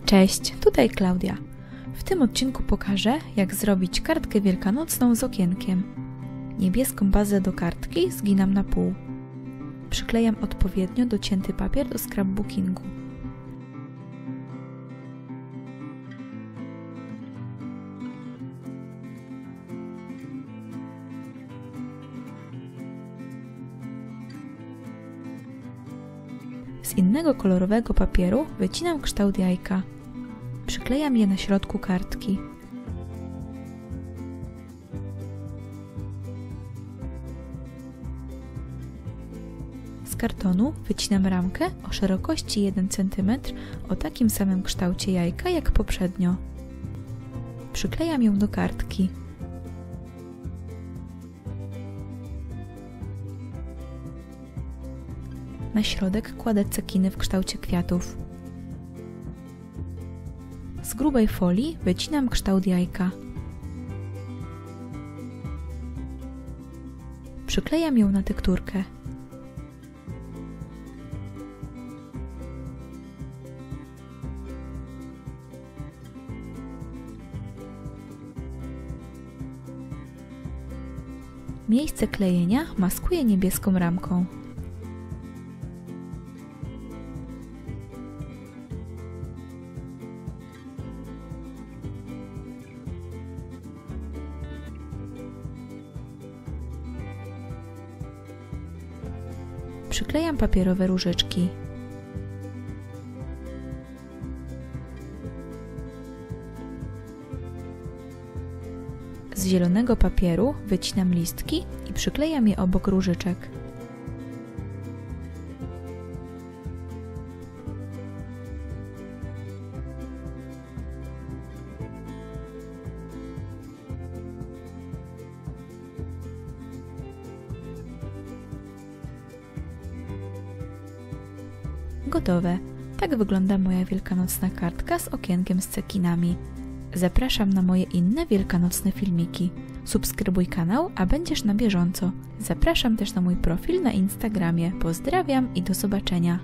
Cześć, tutaj Klaudia. W tym odcinku pokażę, jak zrobić kartkę wielkanocną z okienkiem. Niebieską bazę do kartki zginam na pół. Przyklejam odpowiednio docięty papier do scrapbookingu. Z innego kolorowego papieru wycinam kształt jajka. Przyklejam je na środku kartki. Z kartonu wycinam ramkę o szerokości 1 cm o takim samym kształcie jajka jak poprzednio. Przyklejam ją do kartki. Na środek kładę cekiny w kształcie kwiatów. Z grubej folii wycinam kształt jajka. Przyklejam ją na tekturkę. Miejsce klejenia maskuję niebieską ramką. Przyklejam papierowe różyczki. Z zielonego papieru wycinam listki i przyklejam je obok różyczek. Gotowe. Tak wygląda moja wielkanocna kartka z okienkiem z cekinami. Zapraszam na moje inne wielkanocne filmiki. Subskrybuj kanał, a będziesz na bieżąco. Zapraszam też na mój profil na Instagramie. Pozdrawiam i do zobaczenia.